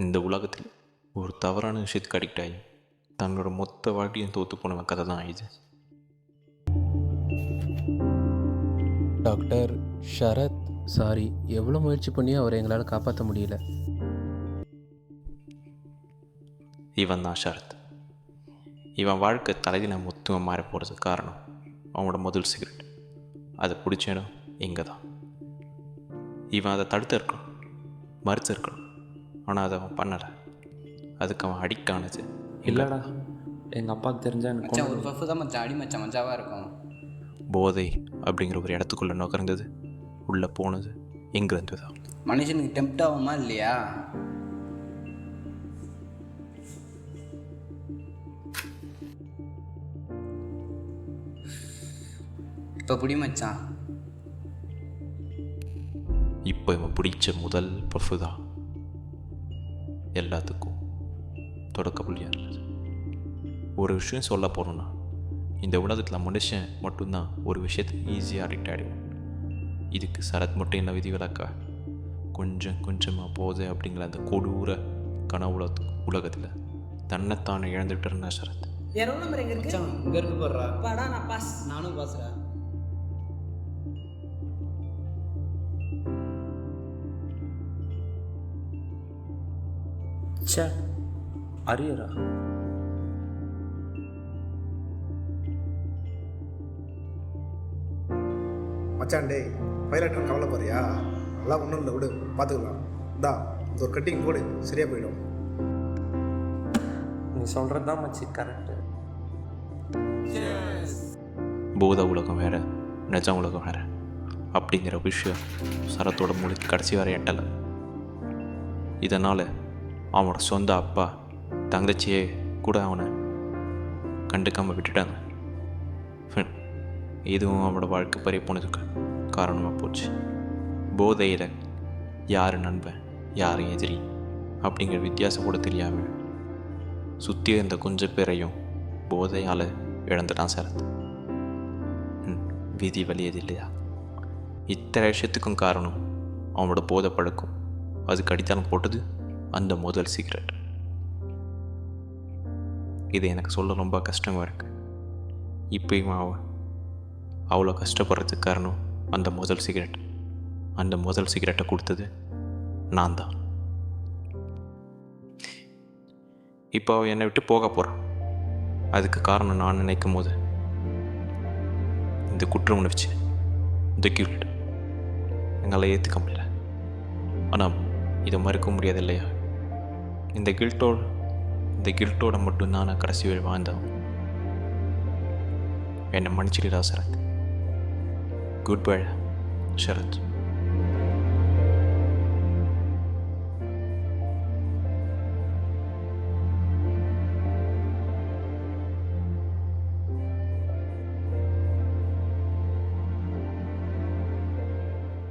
இந்த உலகத்தில் ஒரு தவறான விஷயத்துக்கு அடிக்ட் ஆகி தன்னோட மொத்த வாழ்க்கையும் தோற்று போன கதை தான் இது. டாக்டர் ஷரத், சாரி, எவ்வளோ முயற்சி பண்ணியும் அவரை எங்களால் காப்பாற்ற முடியல. இவன் தான் ஷரத். இவன் வாழ்க்கை தலைதின மொத்தமாக மாற போகிறதுக்கு காரணம் அவனோட முதல் சிகரெட். அதை பிடிச்ச இடம் இங்கே தான். இவன் அதை தடுத்து இருக்கணும், மறுத்து இருக்கணும். ஆனால் அதை அவன் பண்ணலை. அதுக்கு அவன் அடிக்ட் ஆனது இல்லைடா, எங்கள் அப்பாவுக்கு தெரிஞ்சால் எனக்கு மச்சான் ஒரு பஃப் தான் மச்சான், அடி மச்சான் மஜாவாக இருக்கும். போதை அப்படிங்கிற ஒரு இடத்துக்குள்ளே நுகர்ந்தது, உள்ளே போனது எங்கேருந்து தான். மனுஷனுக்கு டெம்ப்ட் ஆகுமா இல்லையா? இப்போ புடி மச்சான். இப்போ இவன் பிடிச்ச முதல் பஃபு தான் எல்லாத்துக்கும் தொடக்க புள்ளியாக இருந்தது. ஒரு விஷயம் சொல்ல போகிறோன்னா, இந்த உலகத்தில் மனுஷன் மட்டும்தான் ஒரு விஷயத்துக்கு ஈஸியாக அடிக்ட் ஆகிடுவோம். இதுக்கு சரத் மட்டும் என்ன விதிவிலக்கா? கொஞ்சம் கொஞ்சமாக போகுது அப்படிங்கிற அந்த கொடூர கனவுல உலகத்தில் தன்னைத்தானே இழந்துட்டு இருந்தா சரத். என் ரோல் நம்பர் எங்கே இருக்கு? இங்கே இருக்கு போடுறா. வாடா, நான் பாஸ். நானும் பாசுறேன். சே, அரியரா? மச்சான் டே, பைலட்னு கவலைப்படுறியா? நல்லா ஒன்றும் இல்லை, விடு, பார்த்துக்கலாம். இந்தா இந்த ஒரு கட்டிங் போடு, சரியாக போயிடும். நீ சொல்கிறது தான் மச்சி கரெக்டு. போத உலகம் வேறு, நிஜ உலகம் வேறு அப்படிங்கிற விஷயம் சரத்தோட மூளைக்கு கடைசி வரை எட்டலை. இதனால் அவனோட சொந்த அப்பா தங்கச்சியே கூட அவனை கண்டுக்காமல் விட்டுட்டாங்க. இதுவும் அவனோட வாழ்க்கை பறி போனதுக்கு காரணமாக போச்சு. போதையில் யார் நண்பன் யார் எதிரி அப்படிங்கிற வித்தியாசம் கூட தெரியாமல் சுற்றி இருந்த கொஞ்சம் பேரையும் போதையால் இழந்துட்டான் சரத். விதி வலியது இல்லையா? இத்தனை விஷயத்துக்கும் காரணம் அவனோட போதை பழக்கம். அதுக்கு அடித்தளம் போட்டது அந்த முதல் சிகரெட். இது எனக்கு சொல்ல ரொம்ப கஷ்டமாக இருக்கு. இப்போயும் அவன் அவ்வளோ கஷ்டப்படுறதுக்கு காரணம் அந்த முதல் சிகரெட். அந்த முதல் சிகரெட்டை கொடுத்தது நான் தான். இப்போ அவன் என்னை விட்டு போக போகிறான். அதுக்கு காரணம் நான் நினைக்கும் போது இந்த குற்ற உணர்ச்சி, இந்த கில்ட் எங்களால் ஏற்றுக்க முடியல. ஆனால் இதை மறுக்க முடியாது இல்லையா? இந்த கில்ட்டோட மட்டும்தான் நான் கடைசி வரை வாழ்ந்தவன். என்னை மன்னிச்சிடுடா சரத். Good bye Sharad.